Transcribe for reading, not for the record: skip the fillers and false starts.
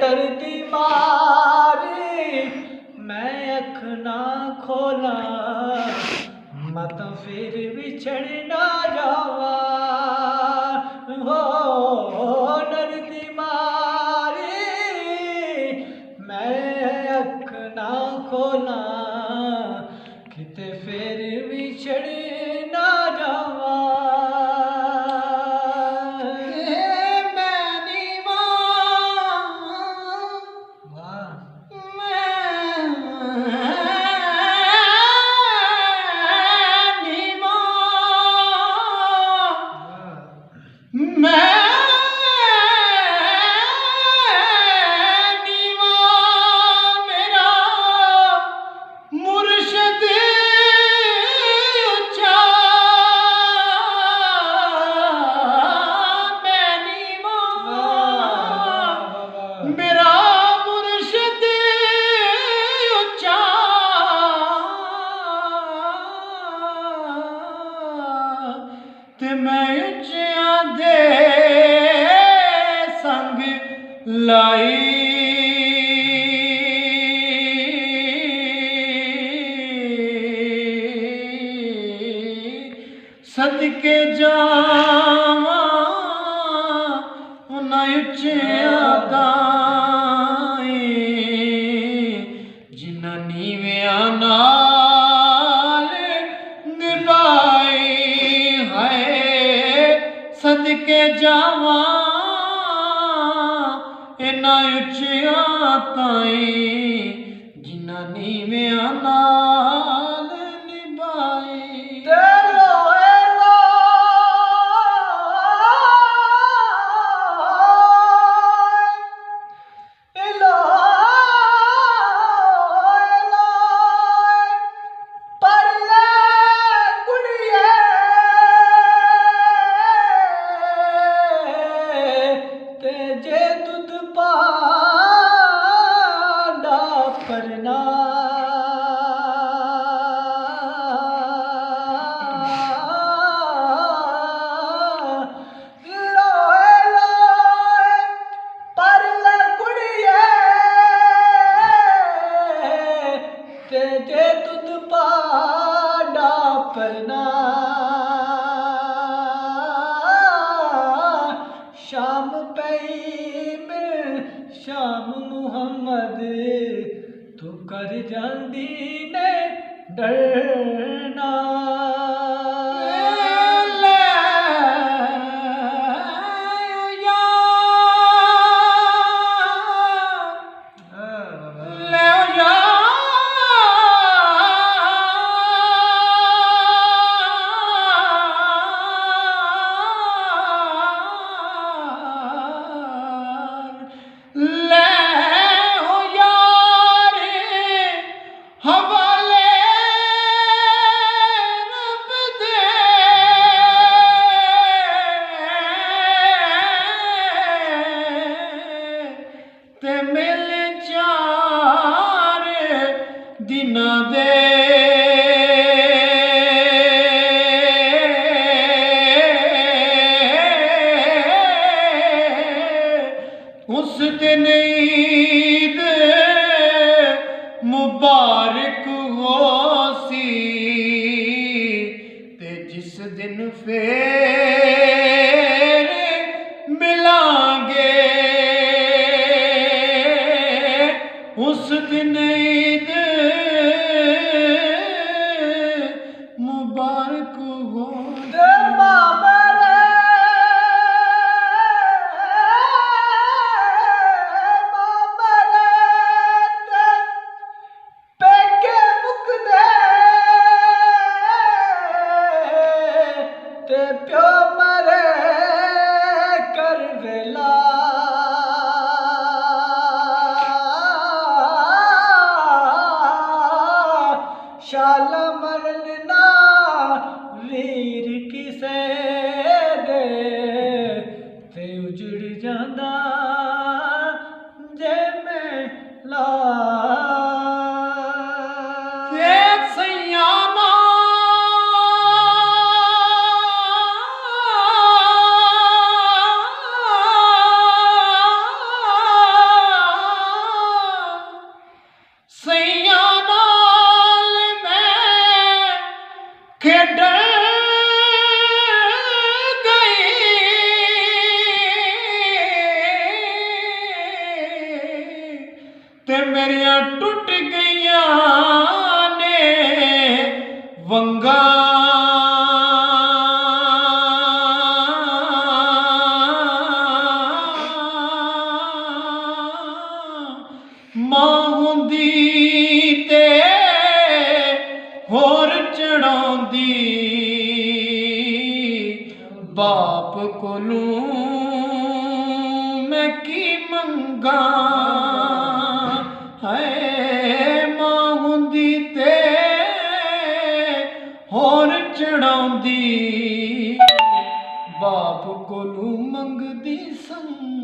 डरदी मारी मैं अख ना खोला मत फिर बिछड़ ना जावा हो डरदी मारी मैं अख ना खोला किते फिर बिछड़ ना जावा ते मैं उच्चियां दे संग लाई सदके जावां उन्हां उच्चियां दाई जिन्हां नीवियां नाल निभाई सदके जावां इन्हां उच्चियां ताईं जिन्हां नीवियां नाल निभाई जे दुध पांडा परना लोए लोए परले कुड़िए ते जे दुध पांडा परना शाम शाम मुहम्मद तू कर जांदी ने डरना ते मिल चार दिनां दे उस दिन ईद मुबारक होसी ते जिस दिन फेर मिलांगे उस दिन ईद मुबारक हो प्यो मरे कर वेला शाल मरन ना वीर किसे दे ते उजड़ जांदा जे मैं ला ते मेरियां टुट गईयां ने वंगा मां हुंदी ते होर चढ़ाउंदी बाप कोलों मैं की मंगा है मां हुंदी ते होर चढ़ाउंदी बाप कोलों मंगदी संग